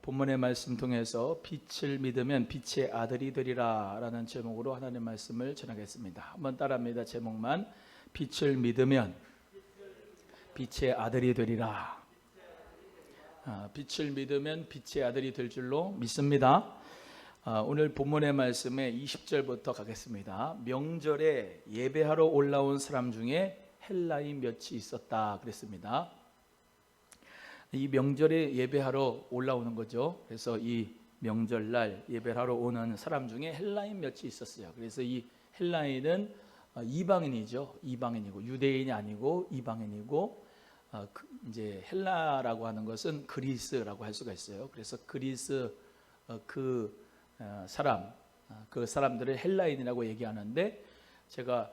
본문의 말씀 통해서 빛을 믿으면 빛의 아들이 되리라 라는 제목으로 하나님의 말씀을 전하겠습니다. 한번 따라합니다. 제목만. 빛을 믿으면 빛의 아들이 되리라. 빛을 믿으면 빛의 아들이 될 줄로 믿습니다. 오늘 본문의 말씀에 20절부터 가겠습니다. 명절에 예배하러 올라온 사람 중에 헬라인 몇이 있었다 그랬습니다. 이 명절에 예배하러 올라오는 거죠. 그래서 이 명절날 예배하러 오는 사람 중에 헬라인 몇이 있었어요. 그래서 이 헬라인은 이방인이죠. 이방인이고 유대인이 아니고 이방인이고, 이제 헬라라고 하는 것은 그리스라고 할 수가 있어요. 그래서 그리스 그 사람들을 헬라인이라고 얘기하는데, 제가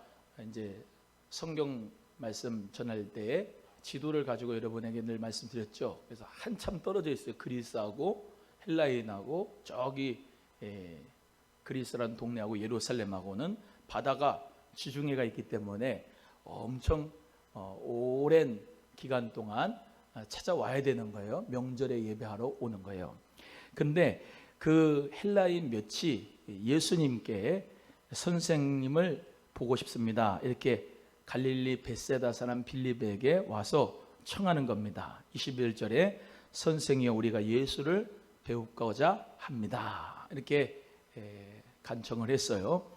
이제 성경 말씀 전할 때 지도를 가지고 여러분에게 늘 말씀드렸죠. 그래서 한참 떨어져 있어요. 그리스하고 헬라인하고 저기 그리스라는 동네하고 예루살렘하고는 바다가 지중해가 있기 때문에 엄청 오랜 기간 동안 찾아와야 되는 거예요. 명절에 예배하러 오는 거예요. 근데 그 헬라인 몇이 예수님께 선생님을 보고 싶습니다, 이렇게 갈릴리 벳세다 사람 빌립에게 와서 청하는 겁니다. 21절에 선생이여 우리가 예수를 배우고자 합니다, 이렇게 간청을 했어요.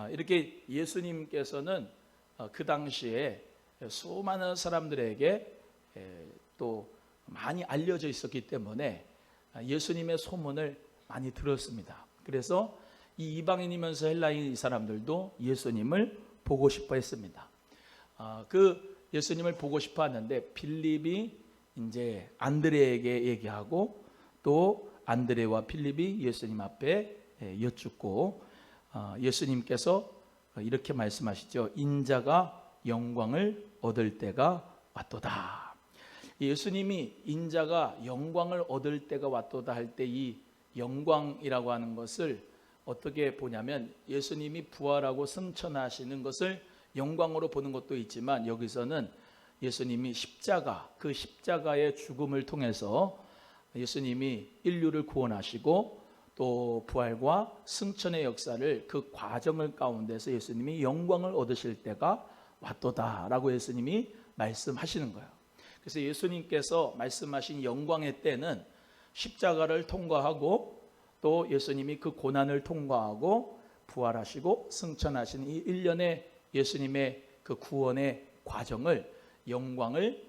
이렇게 예수님께서는 그 당시에 수많은 사람들에게 또 많이 알려져 있었기 때문에 예수님의 소문을 많이 들었습니다. 그래서 이 이방인이면서 헬라인 이 사람들도 예수님을 보고 싶어 했습니다. 그 예수님을 보고 싶어 하는데 빌립이 이제 안드레에게 얘기하고, 또 안드레와 빌립이 예수님 앞에 여쭙고, 예수님께서 이렇게 말씀하시죠. 인자가 영광을 얻을 때가 왔도다. 예수님이 인자가 영광을 얻을 때가 왔도다 할 때 이 영광이라고 하는 것을 어떻게 보냐면, 예수님이 부활하고 승천하시는 것을 영광으로 보는 것도 있지만, 여기서는 예수님이 그 십자가의 죽음을 통해서 예수님이 인류를 구원하시고 또 부활과 승천의 역사를, 그 과정을 가운데서 예수님이 영광을 얻으실 때가 왔도다라고 예수님이 말씀하시는 거예요. 그래서 예수님께서 말씀하신 영광의 때는 십자가를 통과하고 또 예수님이 그 고난을 통과하고 부활하시고 승천하신 이 일련의 예수님의 그 구원의 과정을, 영광을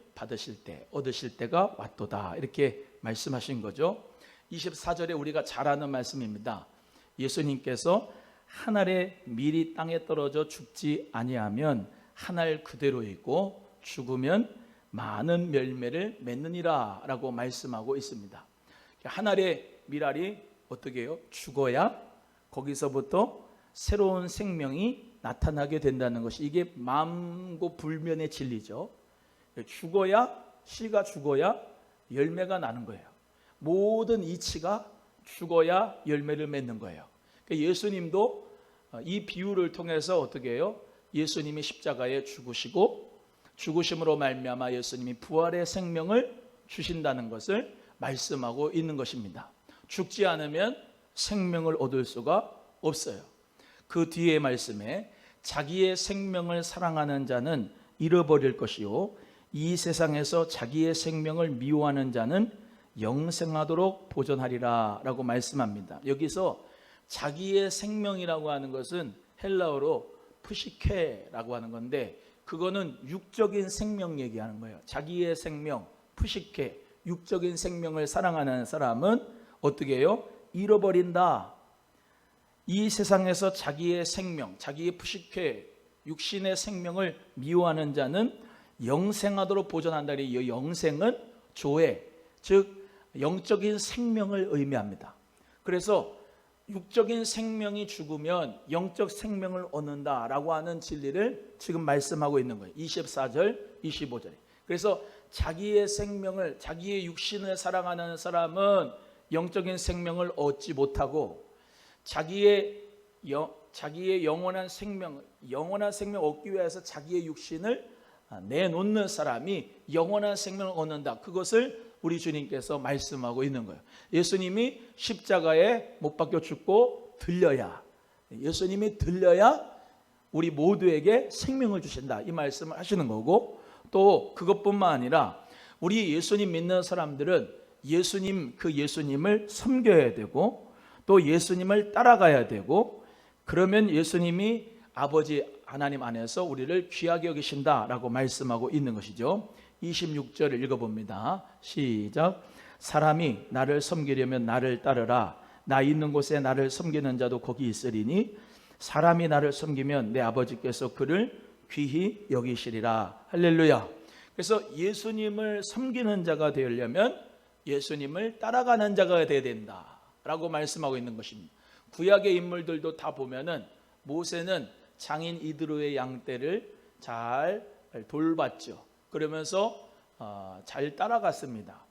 얻으실 때가 왔도다, 이렇게 말씀하신 거죠. 24절에 우리가 잘 아는 말씀입니다. 예수님께서 한 알의 밀이 땅에 떨어져 죽지 아니하면 한 알 그대로 있고 죽으면 많은 열매를 맺느니라 라고 말씀하고 있습니다. 한 알의 밀알이 어떻게 해요? 죽어야 거기서부터 새로운 생명이 나타나게 된다는 것이, 이게 만고불면의 진리죠. 씨가 죽어야 열매가 나는 거예요. 모든 이치가 죽어야 열매를 맺는 거예요. 그러니까 예수님도 이 비유를 통해서 어떻게 해요? 예수님이 십자가에 죽으시고 죽으심으로 말미암아 예수님이 부활의 생명을 주신다는 것을 말씀하고 있는 것입니다. 죽지 않으면 생명을 얻을 수가 없어요. 그 뒤에 말씀에 자기의 생명을 사랑하는 자는 잃어버릴 것이요 이 세상에서 자기의 생명을 미워하는 자는 영생하도록 보존하리라 라고 말씀합니다. 여기서 자기의 생명이라고 하는 것은 헬라어로 푸시케라고 하는 건데, 그거는 육적인 생명 얘기하는 거예요. 자기의 생명, 푸시케, 육적인 생명을 사랑하는 사람은 어떻게 해요? 잃어버린다. 이 세상에서 자기의 생명, 자기의 푸시케, 육신의 생명을 미워하는 자는 영생하도록 보존한다. 이 영생은 조회, 즉 영적인 생명을 의미합니다. 그래서 육적인 생명이 죽으면 영적 생명을 얻는다라고 하는 진리를 지금 말씀하고 있는 거예요. 24절, 25절에. 그래서 자기의 생명을, 자기의 육신을 사랑하는 사람은 영적인 생명을 얻지 못하고, 자기의 영원한 생명 얻기 위해서 자기의 육신을 내놓는 사람이 영원한 생명을 얻는다. 그것을 우리 주님께서 말씀하고 있는 거예요. 예수님이 십자가에 못 박혀 죽고 들려야, 예수님이 들려야 우리 모두에게 생명을 주신다, 이 말씀을 하시는 거고, 또 그것뿐만 아니라 우리 예수님 믿는 사람들은 예수님, 그 예수님을 섬겨야 되고 또 예수님을 따라가야 되고, 그러면 예수님이 아버지 하나님 안에서 우리를 귀하게 여기신다라고 말씀하고 있는 것이죠. 26절을 읽어봅니다. 시작. 사람이 나를 섬기려면 나를 따르라. 나 있는 곳에 나를 섬기는 자도 거기 있으리니 사람이 나를 섬기면 내 아버지께서 그를 귀히 여기시리라. 할렐루야. 그래서 예수님을 섬기는 자가 되려면 예수님을 따라가는 자가 되어야 된다라고 말씀하고 있는 것입니다. 구약의 인물들도 다 보면은 모세는 장인 이드로의 양떼를 잘 돌봤죠. 그러면서 잘 따라갔습니다.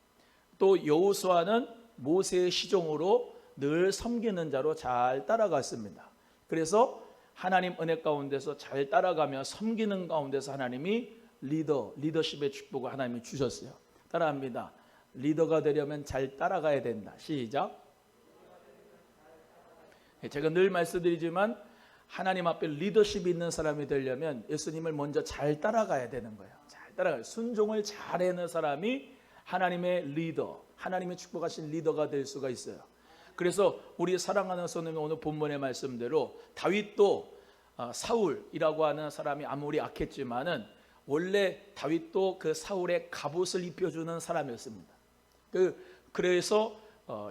또 여호수아는 모세의 시종으로 늘 섬기는 자로 잘 따라갔습니다. 그래서 하나님 은혜 가운데서 잘 따라가며 섬기는 가운데서 하나님이 리더십의 축복을 하나님이 주셨어요. 따라합니다. 리더가 되려면 잘 따라가야 된다. 시작. 제가 늘 말씀드리지만 하나님 앞에 리더십이 있는 사람이 되려면 예수님을 먼저 잘 따라가야 되는 거예요. 잘 따라가요. 순종을 잘 해는 사람이 하나님의 리더, 하나님의 축복하신 리더가 될 수가 있어요. 그래서 우리 사랑하는 성도님, 오늘 본문의 말씀대로 다윗도 사울이라고 하는 사람이 아무리 악했지만은 원래 다윗도 그 사울의 갑옷을 입혀주는 사람이었습니다. 그래서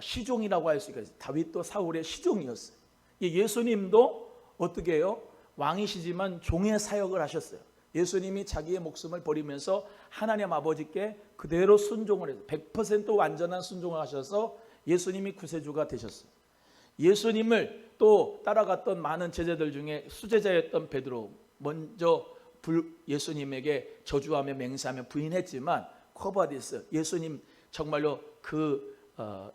시종이라고 할 수 있어요. 다윗도 사울의 시종이었어요. 예수님도 어떻게 해요? 왕이시지만 종의 사역을 하셨어요. 예수님이 자기의 목숨을 버리면서 하나님 아버지께 그대로 순종을 해서 100% 완전한 순종을 하셔서 예수님이 구세주가 되셨어요. 예수님을 또 따라갔던 많은 제자들 중에 수제자였던 베드로, 먼저 예수님에게 저주하며 맹세하며 부인했지만 코바디스, 예수님 정말로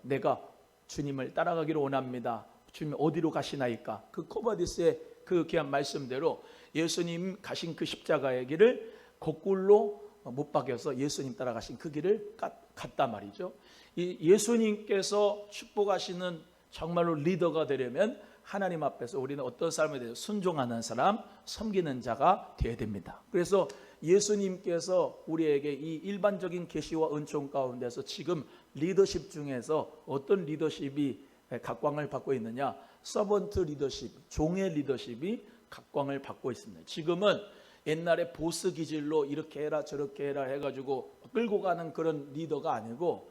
내가 주님을 따라가기를 원합니다. 주님 어디로 가시나이까? 그 코바디스의 그 귀한 말씀대로 예수님 가신 그 십자가의 길을 거꾸로 못 박여서 예수님 따라가신 그 길을 갔단 말이죠. 이 예수님께서 축복하시는 정말로 리더가 되려면 하나님 앞에서 우리는 어떤 사람에 대해서 순종하는 사람, 섬기는 자가 되어야 됩니다. 그래서 예수님께서 우리에게 이 일반적인 계시와 은총 가운데서 지금 리더십 중에서 어떤 리더십이 각광을 받고 있느냐? 서번트 리더십, 종의 리더십이 각광을 받고 있습니다. 지금은 옛날에 보스 기질로 이렇게 해라 저렇게 해라 해가지고 끌고 가는 그런 리더가 아니고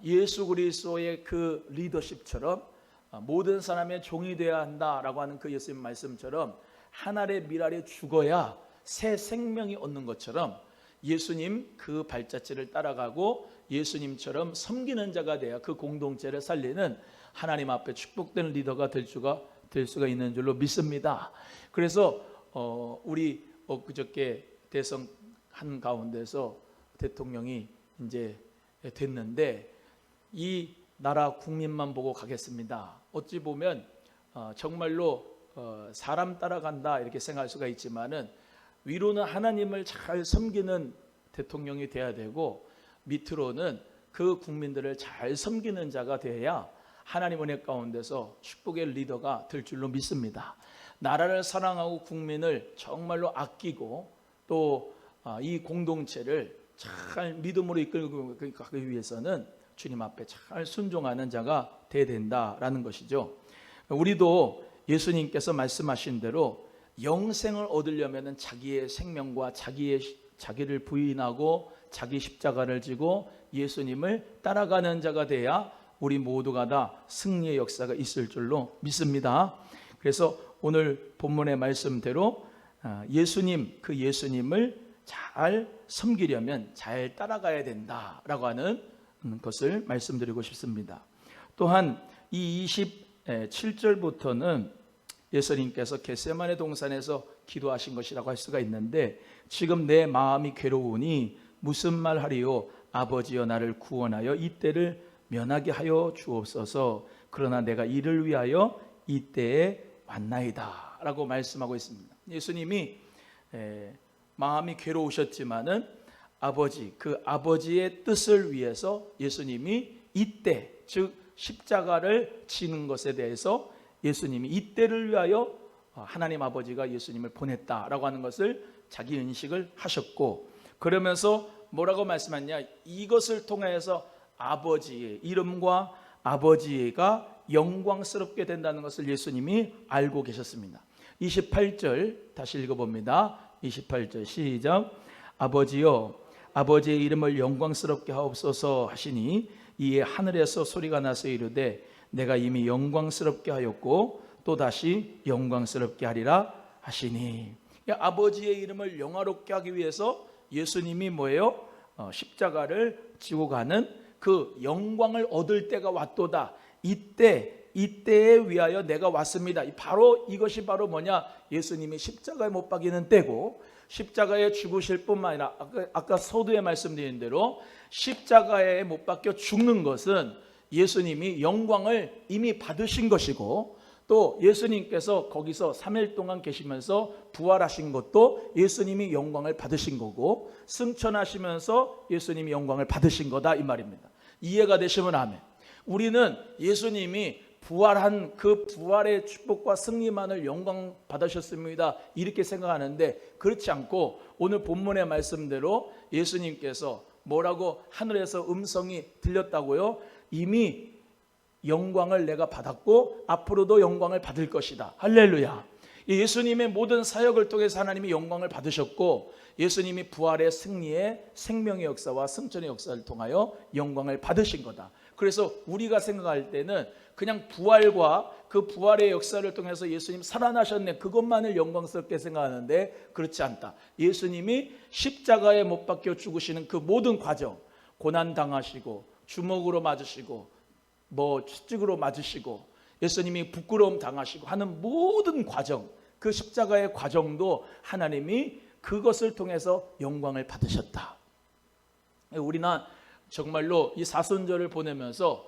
예수 그리스도의 그 리더십처럼 모든 사람의 종이 되어야 한다라고 하는 그 예수님 말씀처럼 한 알의 밀알이 죽어야 새 생명이 얻는 것처럼 예수님 그 발자취를 따라가고 예수님처럼 섬기는 자가 돼야 그 공동체를 살리는 하나님 앞에 축복되는 리더가 될 수가 있는 줄로 믿습니다. 그래서 우리 그저께 대선 한 가운데서 대통령이 이제 됐는데 이 나라 국민만 보고 가겠습니다. 어찌 보면 정말로 사람 따라간다 이렇게 생각할 수가 있지만은 위로는 하나님을 잘 섬기는 대통령이 돼야 되고 밑으로는 그 국민들을 잘 섬기는 자가 되어야 하나님 은혜 가운데서 축복의 리더가 될 줄로 믿습니다. 나라를 사랑하고 국민을 정말로 아끼고 또 이 공동체를 잘 믿음으로 이끌고 가기 위해서는 주님 앞에 잘 순종하는 자가 되어야 된다라는 것이죠. 우리도 예수님께서 말씀하신 대로 영생을 얻으려면 자기의 생명과 자기를 부인하고 자기 십자가를 지고 예수님을 따라가는 자가 돼야 우리 모두가 다 승리의 역사가 있을 줄로 믿습니다. 그래서 오늘 본문의 말씀대로 그 예수님을 잘 섬기려면 잘 따라가야 된다라고 하는 것을 말씀드리고 싶습니다. 또한 이 27절부터는 예수님께서 겟세마네 동산에서 기도하신 것이라고 할 수가 있는데, 지금 내 마음이 괴로우니 무슨 말 하리요? 아버지여 나를 구원하여 이때를 면하게 하여 주옵소서. 그러나 내가 이를 위하여 이때에 왔나이다 라고 말씀하고 있습니다. 예수님이 마음이 괴로우셨지만은 아버지, 그 아버지의 뜻을 위해서 예수님이 이때, 즉 십자가를 지는 것에 대해서 예수님이 이때를 위하여 하나님 아버지가 예수님을 보냈다라고 하는 것을 자기 인식을 하셨고, 그러면서 뭐라고 말씀하냐, 이것을 통해서 아버지의 이름과 아버지가 영광스럽게 된다는 것을 예수님이 알고 계셨습니다. 28절 다시 읽어봅니다. 28절 시작. 아버지여, 아버지의 이름을 영광스럽게 하옵소서 하시니 이에 하늘에서 소리가 나서 이르되 내가 이미 영광스럽게 하였고 또다시 영광스럽게 하리라 하시니, 아버지의 이름을 영화롭게 하기 위해서 예수님이 뭐예요? 십자가를 지고 가는 그 영광을 얻을 때가 왔도다. 이때에 위하여 내가 왔습니다. 바로 이것이 바로 뭐냐? 예수님이 십자가에 못 박이는 때고, 십자가에 죽으실 뿐만 아니라 아까 서두에 말씀드린 대로 십자가에 못 박혀 죽는 것은 예수님이 영광을 이미 받으신 것이고, 또 예수님께서 거기서 3일 동안 계시면서 부활하신 것도 예수님이 영광을 받으신 거고, 승천하시면서 예수님이 영광을 받으신 거다, 이 말입니다. 이해가 되시면 아멘. 우리는 예수님이 부활한 그 부활의 축복과 승리만을 영광 받으셨습니다, 이렇게 생각하는데, 그렇지 않고 오늘 본문의 말씀대로 예수님께서 뭐라고 하늘에서 음성이 들렸다고요? 이미 영광을 내가 받았고 앞으로도 영광을 받을 것이다. 할렐루야. 예수님의 모든 사역을 통해서 하나님이 영광을 받으셨고, 예수님이 부활의 승리의 생명의 역사와 승천의 역사를 통하여 영광을 받으신 거다. 그래서 우리가 생각할 때는 그냥 부활과 그 부활의 역사를 통해서 예수님 살아나셨네, 그것만을 영광스럽게 생각하는데 그렇지 않다. 예수님이 십자가에 못 박혀 죽으시는 그 모든 과정, 고난 당하시고 주먹으로 맞으시고 채찍으로 맞으시고 예수님이 부끄러움 당하시고 하는 모든 과정, 그 십자가의 과정도 하나님이 그것을 통해서 영광을 받으셨다. 우리는 정말로 이 사순절을 보내면서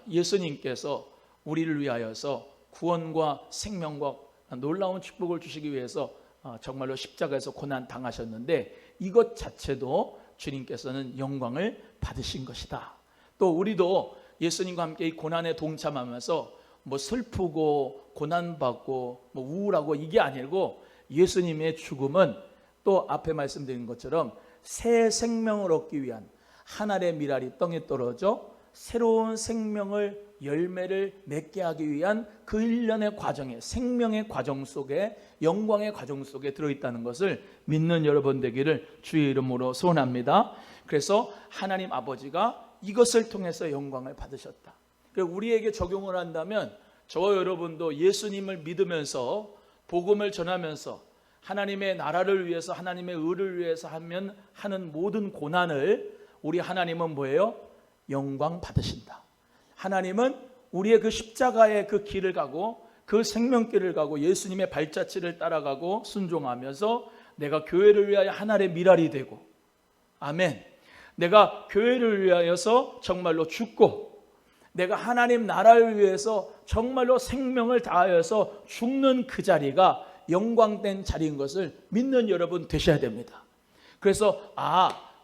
예수님께서 우리를 위하여서 구원과 생명과 놀라운 축복을 주시기 위해서 정말로 십자가에서 고난 당하셨는데, 이것 자체도 주님께서는 영광을 받으신 것이다. 또 우리도 예수님과 함께 이 고난에 동참하면서 슬프고 고난받고 우울하고 이게 아니고, 예수님의 죽음은 또 앞에 말씀드린 것처럼 새 생명을 얻기 위한, 한 알의 밀알이 땅에 떨어져 새로운 생명을 열매를 맺게 하기 위한 그 일련의 과정에, 생명의 과정 속에, 영광의 과정 속에 들어있다는 것을 믿는 여러분 되기를 주의 이름으로 소원합니다. 그래서 하나님 아버지가 이것을 통해서 영광을 받으셨다. 우리에게 적용을 한다면 저와 여러분도 예수님을 믿으면서 복음을 전하면서 하나님의 나라를 위해서, 하나님의 의를 위해서 하는 모든 고난을 우리 하나님은 뭐예요? 영광 받으신다. 하나님은 우리의 그 십자가의 그 길을 가고 그 생명길을 가고 예수님의 발자취를 따라가고 순종하면서 내가 교회를 위하여 하나의 밀알이 되고, 아멘, 내가 교회를 위하여서 정말로 죽고 내가 하나님 나라를 위해서 정말로 생명을 다하여서 죽는 그 자리가 영광된 자리인 것을 믿는 여러분 되셔야 됩니다. 그래서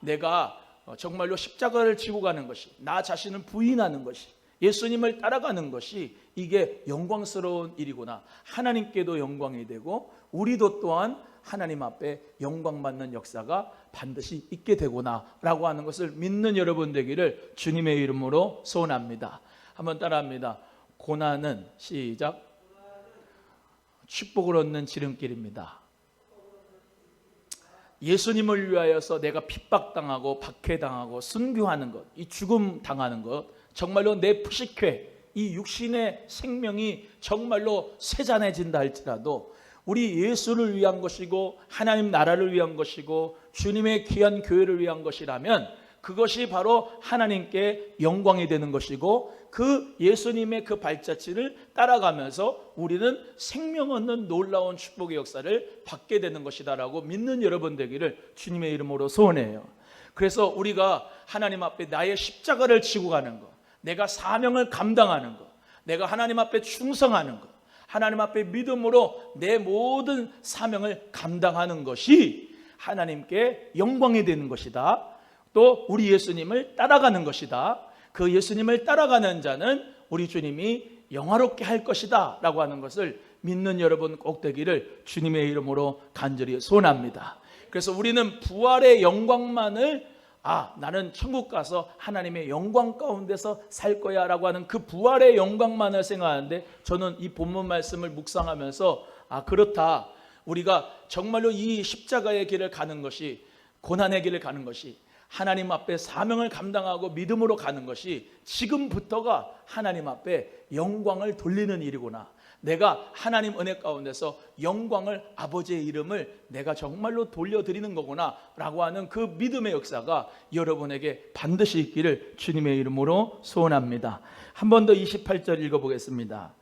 내가 정말로 십자가를 지고 가는 것이, 나 자신을 부인하는 것이, 예수님을 따라가는 것이 이게 영광스러운 일이구나, 하나님께도 영광이 되고 우리도 또한 하나님 앞에 영광받는 역사가 반드시 있게 되구나 라고 하는 것을 믿는 여러분 되기를 주님의 이름으로 소원합니다. 한번 따라합니다. 고난은 시작, 축복을 얻는 지름길입니다. 예수님을 위하여서 내가 핍박당하고 박해당하고 순교하는 것, 이 죽음 당하는 것, 정말로 내 푸시케, 이 육신의 생명이 정말로 세잔해진다 할지라도 우리 예수를 위한 것이고 하나님 나라를 위한 것이고 주님의 귀한 교회를 위한 것이라면 그것이 바로 하나님께 영광이 되는 것이고, 그 예수님의 그 발자취를 따라가면서 우리는 생명 얻는 놀라운 축복의 역사를 받게 되는 것이다라고 믿는 여러분 되기를 주님의 이름으로 소원해요. 그래서 우리가 하나님 앞에 나의 십자가를 지고 가는 것, 내가 사명을 감당하는 것, 내가 하나님 앞에 충성하는 것, 하나님 앞에 믿음으로 내 모든 사명을 감당하는 것이 하나님께 영광이 되는 것이다. 또 우리 예수님을 따라가는 것이다. 그 예수님을 따라가는 자는 우리 주님이 영화롭게 할 것이다 라고 하는 것을 믿는 여러분 꼭 되기를 주님의 이름으로 간절히 소원합니다. 그래서 우리는 부활의 영광만을 나는 천국 가서 하나님의 영광 가운데서 살 거야 라고 하는 그 부활의 영광만을 생각하는데, 저는 이 본문 말씀을 묵상하면서 그렇다, 우리가 정말로 이 십자가의 길을 가는 것이, 고난의 길을 가는 것이, 하나님 앞에 사명을 감당하고 믿음으로 가는 것이 지금부터가 하나님 앞에 영광을 돌리는 일이구나. 내가 하나님 은혜 가운데서 영광을, 아버지의 이름을 내가 정말로 돌려드리는 거구나 라고 하는 그 믿음의 역사가 여러분에게 반드시 있기를 주님의 이름으로 소원합니다. 한 번 더 28절 읽어보겠습니다.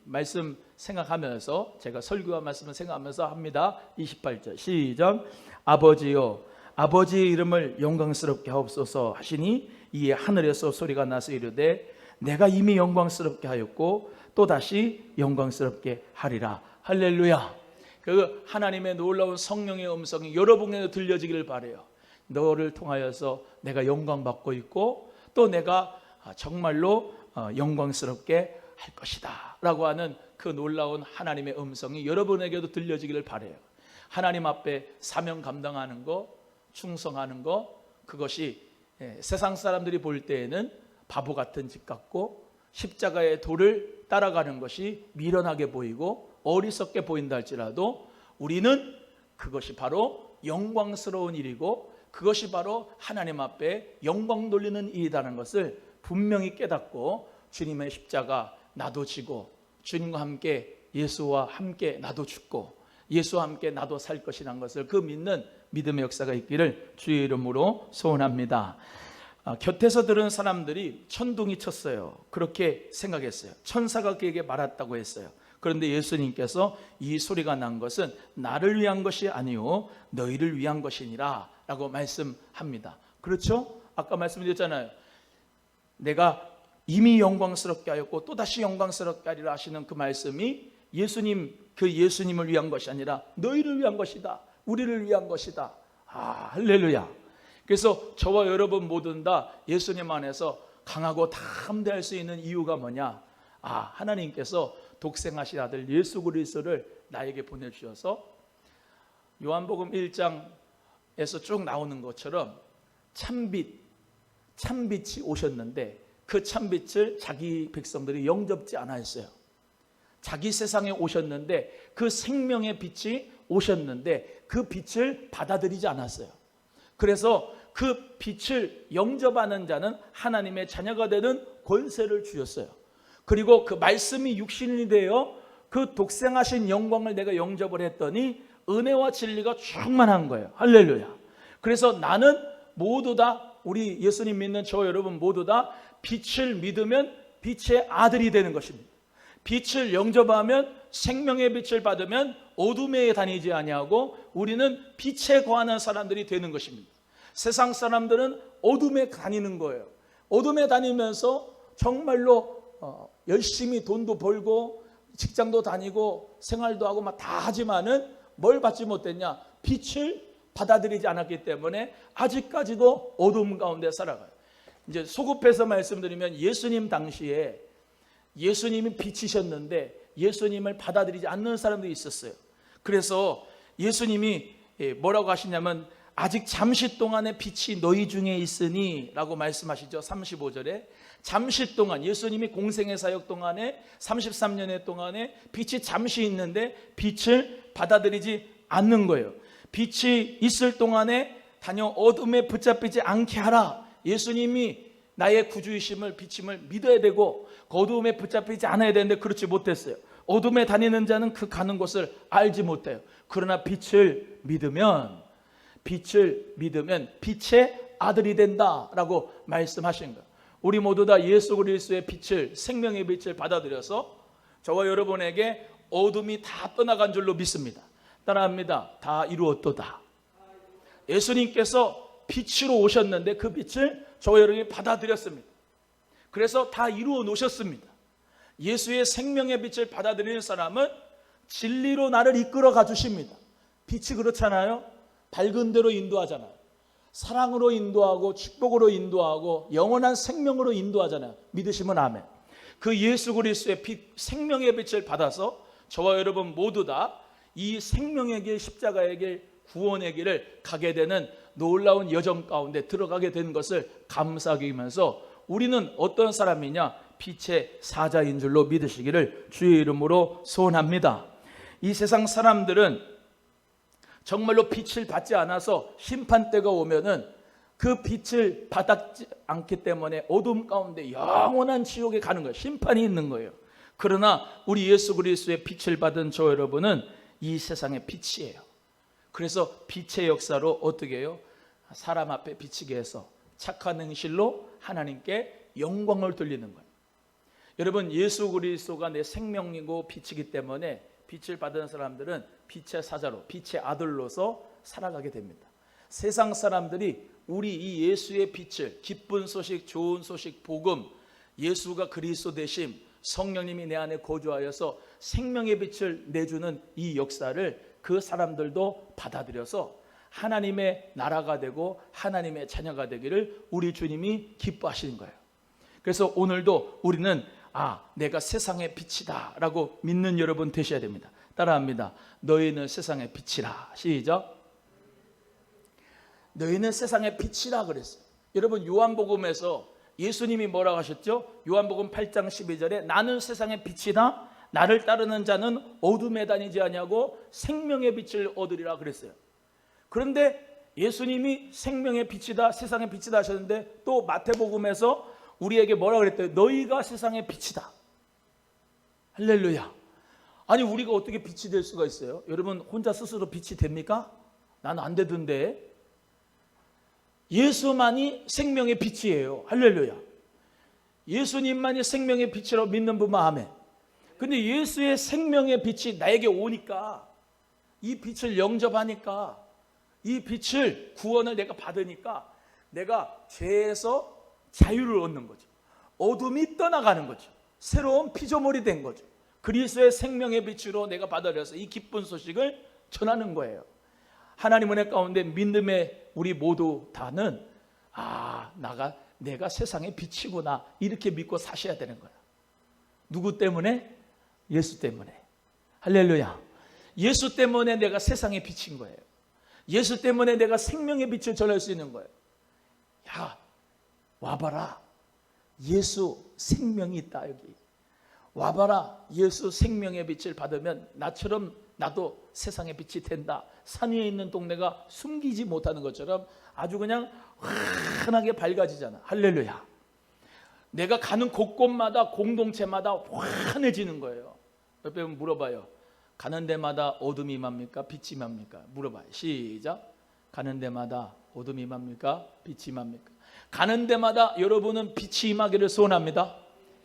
말씀 생각하면서, 제가 설교와 말씀을 생각하면서 합니다. 28절 시작. 아버지여, 아버지의 이름을 영광스럽게 하옵소서 하시니 이에 하늘에서 소리가 나서 이르되 내가 이미 영광스럽게 하였고 또다시 영광스럽게 하리라. 할렐루야. 그 하나님의 놀라운 성령의 음성이 여러분에게 들려지기를 바라요. 너를 통하여서 내가 영광 받고 있고 또 내가 정말로 영광스럽게 할 것이다 라고 하는 그 놀라운 하나님의 음성이 여러분에게도 들려지기를 바라요. 하나님 앞에 사명 감당하는 거, 충성하는 거, 그것이 세상 사람들이 볼 때에는 바보 같은 짓 같고 십자가의 도를 따라가는 것이 미련하게 보이고 어리석게 보인다 할지라도 우리는 그것이 바로 영광스러운 일이고 그것이 바로 하나님 앞에 영광 돌리는 일이라는 것을 분명히 깨닫고 주님의 십자가 나도 지고 주님과 함께 예수와 함께 나도 죽고 예수와 함께 나도 살 것이라는 것을 그 믿는 믿음의 역사가 있기를 주의 이름으로 소원합니다. 곁에서 들은 사람들이 천둥이 쳤어요. 그렇게 생각했어요. 천사가 그에게 말했다고 했어요. 그런데 예수님께서 이 소리가 난 것은 나를 위한 것이 아니요 너희를 위한 것이니라 라고 말씀합니다. 그렇죠? 아까 말씀드렸잖아요. 내가 이미 영광스럽게 하였고 또다시 영광스럽게 하리라 하시는 그 말씀이 예수님을 위한 것이 아니라 너희를 위한 것이다. 우리를 위한 것이다. 할렐루야. 그래서 저와 여러분 모두 다 예수님 안에서 강하고 담대할 수 있는 이유가 뭐냐? 하나님께서 독생하신 아들 예수 그리스도를 나에게 보내주셔서 요한복음 1장에서 쭉 나오는 것처럼 참빛이 오셨는데 그 참빛을 자기 백성들이 영접지 않았어요. 자기 세상에 오셨는데 그 생명의 빛이 오셨는데 그 빛을 받아들이지 않았어요. 그래서 그 빛을 영접하는 자는 하나님의 자녀가 되는 권세를 주셨어요. 그리고 그 말씀이 육신이 되어 그 독생하신 영광을 내가 영접을 했더니 은혜와 진리가 충만한 거예요. 할렐루야. 그래서 나는 모두 다, 우리 예수님 믿는 저 여러분 모두 다 빛을 믿으면 빛의 아들이 되는 것입니다. 빛을 영접하면, 생명의 빛을 받으면 어둠에 다니지 아니하고 우리는 빛에 거하는 사람들이 되는 것입니다. 세상 사람들은 어둠에 다니는 거예요. 어둠에 다니면서 정말로 열심히 돈도 벌고 직장도 다니고 생활도 하고 막 다 하지만은 뭘 받지 못했냐? 빛을 받아들이지 않았기 때문에 아직까지도 어둠 가운데 살아가요. 이제 소급해서 말씀드리면 예수님 당시에 예수님이 빛이셨는데 예수님을 받아들이지 않는 사람들이 있었어요. 그래서 예수님이 뭐라고 하시냐면 아직 잠시 동안의 빛이 너희 중에 있으니 라고 말씀하시죠. 35절에 잠시 동안, 예수님이 공생의 사역 동안에 33년의 동안에 빛이 잠시 있는데 빛을 받아들이지 않는 거예요. 빛이 있을 동안에 다녀 어둠에 붙잡히지 않게 하라. 예수님이 나의 구주이심을, 빛임을 믿어야 되고 어둠에 붙잡히지 않아야 되는데 그렇지 못했어요. 어둠에 다니는 자는 그 가는 곳을 알지 못해요. 그러나 빛을 믿으면 빛의 아들이 된다라고 말씀하신 거예요. 우리 모두 다 예수 그리스도의 빛을, 생명의 빛을 받아들여서 저와 여러분에게 어둠이 다 떠나간 줄로 믿습니다. 따라합니다. 다 이루었도다. 예수님께서 빛으로 오셨는데 그 빛을 저와 여러분이 받아들였습니다. 그래서 다 이루어 놓으셨습니다. 예수의 생명의 빛을 받아들이는 사람은 진리로 나를 이끌어 가주십니다. 빛이 그렇잖아요. 밝은 데로 인도하잖아요. 사랑으로 인도하고 축복으로 인도하고 영원한 생명으로 인도하잖아요. 믿으시면 아멘. 그 예수 그리스도의 빛, 생명의 빛을 받아서 저와 여러분 모두 다 이 생명의 길, 십자가의 길, 구원의 길을 가게 되는 놀라운 여정 가운데 들어가게 된 것을 감사하게 하면서 우리는 어떤 사람이냐? 빛의 사자인 줄로 믿으시기를 주의 이름으로 소원합니다. 이 세상 사람들은 정말로 빛을 받지 않아서 심판대가 오면은 그 빛을 받지 않기 때문에 어둠 가운데 영원한 지옥에 가는 거예요. 심판이 있는 거예요. 그러나 우리 예수 그리스도의 빛을 받은 저 여러분은 이 세상의 빛이에요. 그래서 빛의 역사로 어떻게 해요? 사람 앞에 비치게 해서 착한 행실로 하나님께 영광을 돌리는 거예요. 여러분, 예수 그리스도가 내 생명이고 빛이기 때문에 빛을 받은 사람들은 빛의 사자로, 빛의 아들로서 살아가게 됩니다. 세상 사람들이 우리 이 예수의 빛을, 기쁜 소식, 좋은 소식, 복음, 예수가 그리스도 되심, 성령님이 내 안에 거주하여서 생명의 빛을 내주는 이 역사를 그 사람들도 받아들여서 하나님의 나라가 되고 하나님의 자녀가 되기를 우리 주님이 기뻐하시는 거예요. 그래서 오늘도 우리는 내가 세상의 빛이다 라고 믿는 여러분 되셔야 됩니다. 따라합니다. 너희는 세상의 빛이라. 시작. 너희는 세상의 빛이라 그랬어요. 여러분, 요한복음에서 예수님이 뭐라고 하셨죠? 요한복음 8장 12절에 나는 세상의 빛이다. 나를 따르는 자는 어둠에 다니지 아니하고 생명의 빛을 얻으리라 그랬어요. 그런데 예수님이 생명의 빛이다, 세상의 빛이다 하셨는데 또 마태복음에서 우리에게 뭐라 그랬대요? 너희가 세상의 빛이다. 할렐루야. 아니, 우리가 어떻게 빛이 될 수가 있어요? 여러분, 혼자 스스로 빛이 됩니까? 나는 안 되던데. 예수만이 생명의 빛이에요. 할렐루야. 예수님만이 생명의 빛이라고 믿는 분만 아멘. 근데 예수의 생명의 빛이 나에게 오니까, 이 빛을 영접하니까, 이 빛을, 구원을 내가 받으니까 내가 죄에서 자유를 얻는 거죠. 어둠이 떠나가는 거죠. 새로운 피조물이 된 거죠. 그리스도의 생명의 빛으로 내가 받아들여서 이 기쁜 소식을 전하는 거예요. 하나님 은혜 가운데 믿음의 우리 모두 다는 내가 세상의 빛이구나 이렇게 믿고 사셔야 되는 거야. 누구 때문에? 예수 때문에. 할렐루야. 예수 때문에 내가 세상의 빛인 거예요. 예수 때문에 내가 생명의 빛을 전할 수 있는 거예요. 야, 와봐라. 예수 생명이 있다. 여기 와봐라. 예수 생명의 빛을 받으면 나처럼 나도 세상의 빛이 된다. 산 위에 있는 동네가 숨기지 못하는 것처럼 아주 그냥 환하게 밝아지잖아. 할렐루야. 내가 가는 곳곳마다 공동체마다 환해지는 거예요. 옆에 물어봐요. 가는 데마다 어둠이 임합니까? 빛이 임합니까? 물어봐요. 시작. 가는 데마다 어둠이 임합니까? 빛이 임합니까? 가는 데마다 여러분은 빛이 임하기를 소원합니다.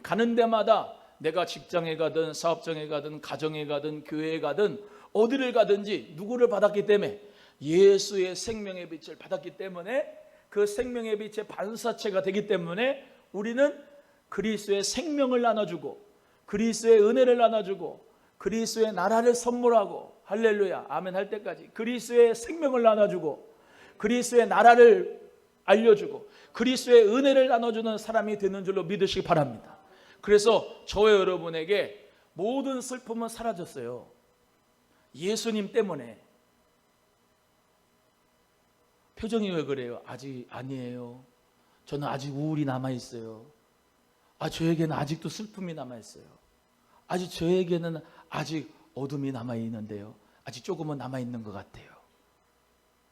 가는 데마다 내가 직장에 가든 사업장에 가든 가정에 가든 교회에 가든 어디를 가든지 누구를 받았기 때문에 예수의 생명의 빛을 받았기 때문에 그 생명의 빛의 반사체가 되기 때문에 우리는 그리스도의 생명을 나눠주고 그리스도의 은혜를 나눠주고 그리스도의 나라를 선물하고 할렐루야 아멘 할 때까지 그리스도의 생명을 나눠주고 그리스도의 나라를 알려주고 그리스도의 은혜를 나눠주는 사람이 되는 줄로 믿으시기 바랍니다. 그래서 저와 여러분에게 모든 슬픔은 사라졌어요. 예수님 때문에. 표정이 왜 그래요? 아직 아니에요. 저는 아직 우울이 남아있어요. 저에게는 아직도 슬픔이 남아있어요. 저에게는 아직 어둠이 남아있는데요. 아직 조금은 남아있는 것 같아요.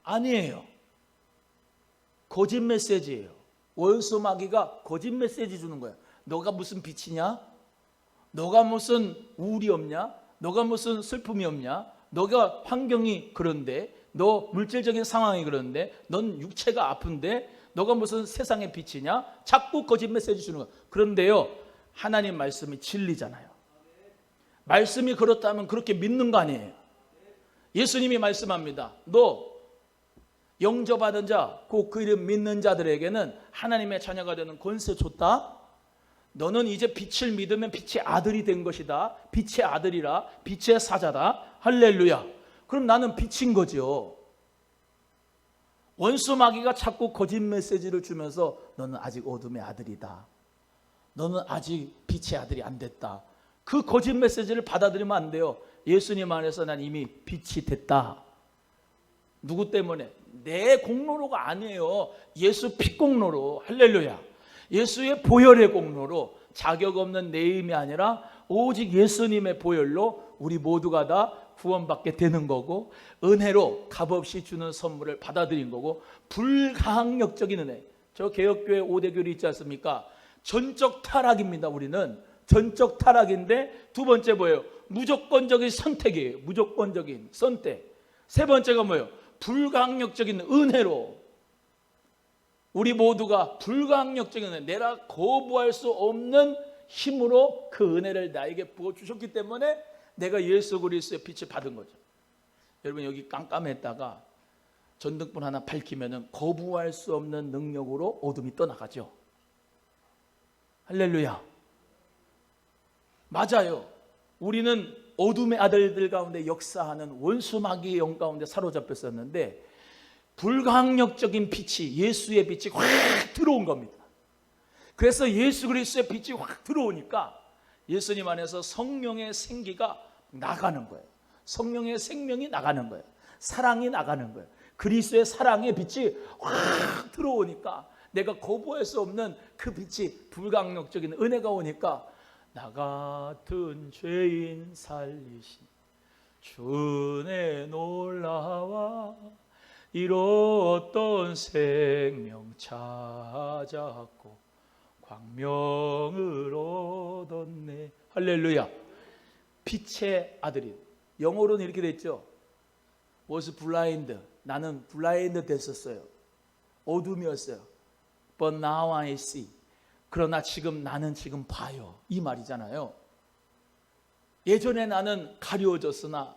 아니에요. 거짓 메시지예요. 원수 마귀가 거짓 메시지 주는 거예요. 너가 무슨 빛이냐? 너가 무슨 우울이 없냐? 너가 무슨 슬픔이 없냐? 너가 환경이 그런데 너 물질적인 상황이 그런데 넌 육체가 아픈데 너가 무슨 세상의 빛이냐? 자꾸 거짓 메시지 주는 거예요. 그런데요, 하나님 말씀이 진리잖아요. 말씀이 그렇다면 그렇게 믿는 거 아니에요. 예수님이 말씀합니다. 너 영접받은 자, 곧 그 이름 믿는 자들에게는 하나님의 자녀가 되는 권세 줬다. 너는 이제 빛을 믿으면 빛의 아들이 된 것이다. 빛의 아들이라, 빛의 사자다. 할렐루야. 그럼 나는 빛인 거죠. 원수 마귀가 자꾸 거짓 메시지를 주면서 너는 아직 어둠의 아들이다, 너는 아직 빛의 아들이 안 됐다, 그 거짓 메시지를 받아들이면 안 돼요. 예수님 안에서 난 이미 빛이 됐다. 누구 때문에? 내 공로로가 아니에요. 예수 피 공로로. 할렐루야. 예수의 보혈의 공로로, 자격 없는 내 힘이 아니라 오직 예수님의 보혈로 우리 모두가 다 구원받게 되는 거고, 은혜로 값없이 주는 선물을 받아들인 거고, 불가항력적인 은혜. 저 개혁교회 5대 교리 있지 않습니까? 전적 타락입니다. 우리는 전적 타락인데, 두 번째 뭐예요? 무조건적인 선택이에요. 무조건적인 선택. 세 번째가 뭐예요? 불가항력적인 은혜로, 우리 모두가 불가항력적인 은혜, 내가 거부할 수 없는 힘으로 그 은혜를 나에게 부어주셨기 때문에 내가 예수 그리스도의 빛을 받은 거죠. 여러분, 여기 깜깜했다가 전등불 하나 밝히면 거부할 수 없는 능력으로 어둠이 떠나가죠. 할렐루야. 맞아요. 우리는 어둠의 아들들 가운데 역사하는 원수 마귀의 영 가운데 사로잡혔었는데, 불가항력적인 빛이, 예수의 빛이 확 들어온 겁니다. 그래서 예수 그리스도의 빛이 확 들어오니까 예수님 안에서 성령의 생기가 나가는 거예요. 성령의 생명이 나가는 거예요. 사랑이 나가는 거예요. 그리스도의 사랑의 빛이 확 들어오니까 내가 거부할 수 없는 그 빛이, 불가항력적인 은혜가 오니까 나 같은 죄인 살리신 주의 놀라와 이뤘던 생명 찾았고 광명을 얻었네. 할렐루야. 빛의 아들이, 영어로는 이렇게 됐죠. was blind. 나는 블라인드 됐었어요. 어둠이었어요. But now I see. 그러나 지금 나는 지금 봐요. 이 말이잖아요. 예전에 나는 가려워졌으나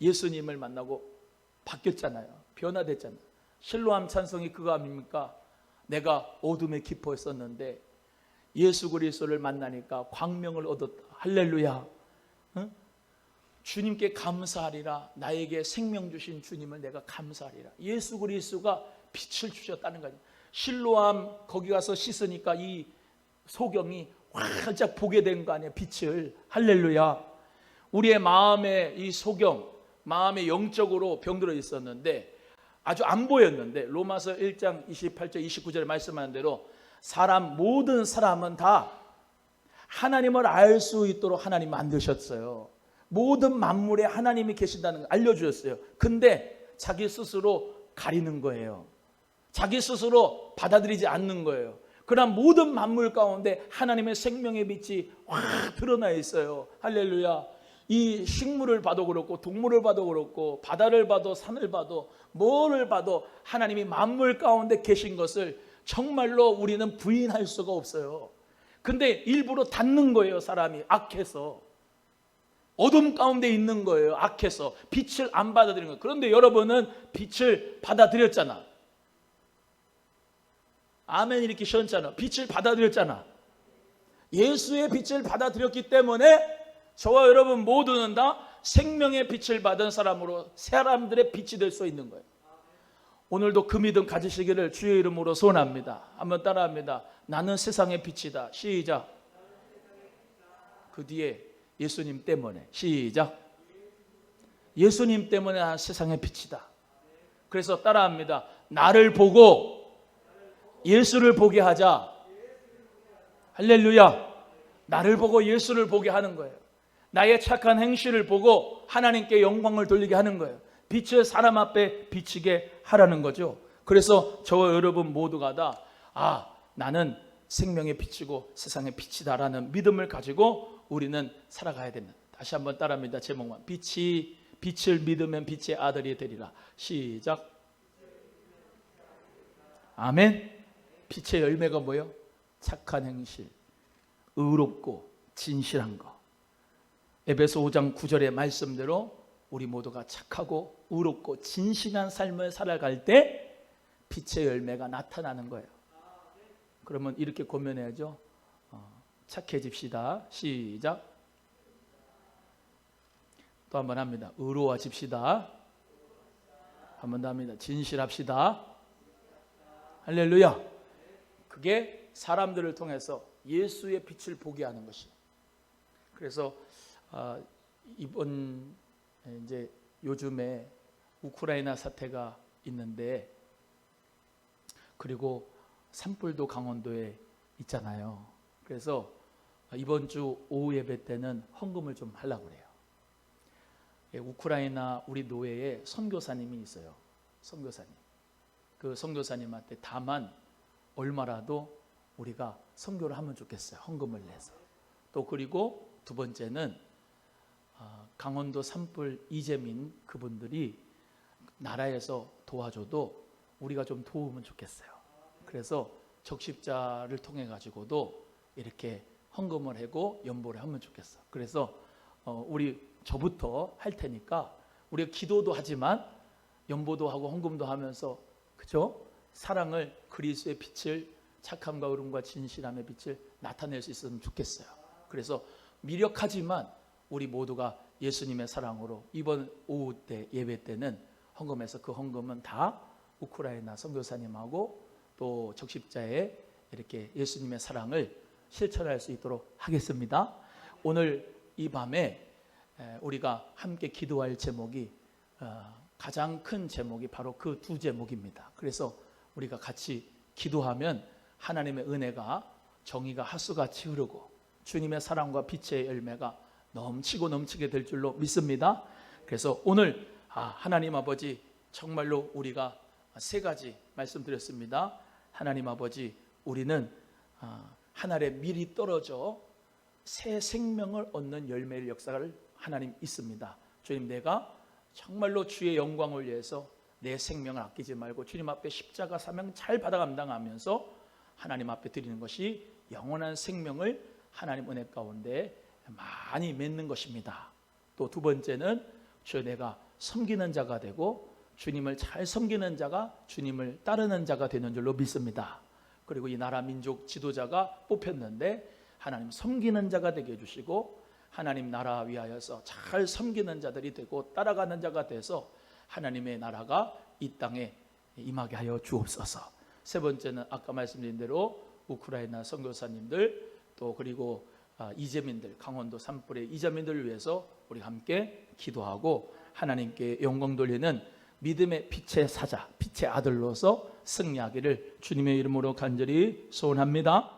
예수님을 만나고 바뀌었잖아요. 변화됐잖아요. 실로암 찬송이 그거 아닙니까? 내가 어둠에 깊어 있었는데 예수 그리스도를 만나니까 광명을 얻었다. 할렐루야. 응? 주님께 감사하리라. 나에게 생명 주신 주님을 내가 감사하리라. 예수 그리스도가 빛을 주셨다는 거죠. 실로암 거기 가서 씻으니까 이 소경이 활짝 보게 된 거 아니에요. 빛을. 할렐루야. 우리의 마음에 이 소경, 마음에 영적으로 병들어 있었는데 아주 안 보였는데, 로마서 1장 28절 29절에 말씀하는 대로 모든 사람은 다 하나님을 알 수 있도록 하나님 만드셨어요. 모든 만물에 하나님이 계신다는 걸 알려주셨어요. 근데 자기 스스로 가리는 거예요. 자기 스스로 받아들이지 않는 거예요. 그러나 모든 만물 가운데 하나님의 생명의 빛이 확 드러나 있어요. 할렐루야. 이 식물을 봐도 그렇고 동물을 봐도 그렇고 바다를 봐도 산을 봐도 뭐를 봐도 하나님이 만물 가운데 계신 것을 정말로 우리는 부인할 수가 없어요. 근데 일부러 닫는 거예요. 사람이 악해서. 어둠 가운데 있는 거예요. 악해서. 빛을 안 받아들이는 거예요. 그런데 여러분은 빛을 받아들였잖아. 아멘 이렇게 쉬었잖아. 빛을 받아들였잖아. 예수의 빛을 받아들였기 때문에 저와 여러분 모두는 다 생명의 빛을 받은 사람으로 사람들의 빛이 될 수 있는 거예요. 오늘도 그 믿음 가지시기를 주의 이름으로 소원합니다. 한번 따라합니다. 나는 세상의 빛이다. 시작. 그 뒤에 예수님 때문에. 시작. 예수님 때문에 난 세상의 빛이다. 그래서 따라합니다. 나를 보고 예수를 보게 하자. 할렐루야. 나를 보고 예수를 보게 하는 거예요. 나의 착한 행실을 보고 하나님께 영광을 돌리게 하는 거예요. 빛을 사람 앞에 비치게 하라는 거죠. 그래서 저와 여러분 모두가 다 나는 생명의 빛이고 세상의 빛이다라는 믿음을 가지고 우리는 살아가야 된다. 다시 한번 따라합니다. 제목만. 빛을 믿으면 빛의 아들이 되리라. 시작. 아멘. 빛의 열매가 뭐예요? 착한 행실, 의롭고 진실한 거. 에베소 5장 9절의 말씀대로 우리 모두가 착하고 의롭고 진실한 삶을 살아갈 때 빛의 열매가 나타나는 거예요. 그러면 이렇게 고면해야죠. 착해집시다. 시작. 또 한 번 합니다. 의로워집시다. 한 번 더 합니다. 진실합시다. 할렐루야. 그게 사람들을 통해서 예수의 빛을 보게 하는 것이. 그래서 이번 이제 요즘에 우크라이나 사태가 있는데, 그리고 산불도 강원도에 있잖아요. 그래서 이번 주 오후 예배 때는 헌금을 좀 하려고 그래요. 우크라이나 우리 노예에 선교사님이 있어요. 선교사님. 그 선교사님한테 다만 얼마라도 우리가 선교를 하면 좋겠어요. 헌금을 내서. 또 그리고 두 번째는 강원도 산불 이재민 그분들이 나라에서 도와줘도 우리가 좀 도우면 좋겠어요. 그래서 적십자를 통해 가지고도 이렇게 헌금을 하고 연보를 하면 좋겠어. 그래서 저부터 할 테니까 우리가 기도도 하지만 연보도 하고 헌금도 하면서, 그죠? 사랑을, 그리스도의 빛을, 착함과 의로움과 진실함의 빛을 나타낼 수 있으면 좋겠어요. 그래서 미력하지만 우리 모두가 예수님의 사랑으로 이번 오후 때 예배 때는 헌금해서 그 헌금은 다 우크라이나 선교사님하고 또 적십자에 이렇게 예수님의 사랑을 실천할 수 있도록 하겠습니다. 오늘 이 밤에 우리가 함께 기도할 제목이 가장 큰 제목이 바로 그 두 제목입니다. 그래서 우리가 같이 기도하면 하나님의 은혜가, 정의가 하수같이 흐르고 주님의 사랑과 빛의 열매가 넘치고 넘치게 될 줄로 믿습니다. 그래서 오늘 하나님 아버지, 정말로 우리가 세 가지 말씀드렸습니다. 하나님 아버지, 우리는 하늘에 미리 떨어져 새 생명을 얻는 열매의 역사를 하나님 있습니다. 주님, 내가 정말로 주의 영광을 위해서 내 생명을 아끼지 말고 주님 앞에 십자가 사명 잘 받아 감당하면서 하나님 앞에 드리는 것이 영원한 생명을 하나님 은혜 가운데 많이 맺는 것입니다. 또 두 번째는 주여, 내가 섬기는 자가 되고 주님을 잘 섬기는 자가 주님을 따르는 자가 되는 줄로 믿습니다. 그리고 이 나라 민족 지도자가 뽑혔는데 하나님 섬기는 자가 되게 해주시고 하나님 나라 위하여서 잘 섬기는 자들이 되고 따라가는 자가 돼서 하나님의 나라가 이 땅에 임하게 하여 주옵소서. 세 번째는 아까 말씀드린 대로 우크라이나 선교사님들, 또 그리고 이재민들, 강원도 산불의 이재민들을 위해서 우리 함께 기도하고 하나님께 영광 돌리는 믿음의 빛의 사자, 빛의 아들로서 승리하기를 주님의 이름으로 간절히 소원합니다.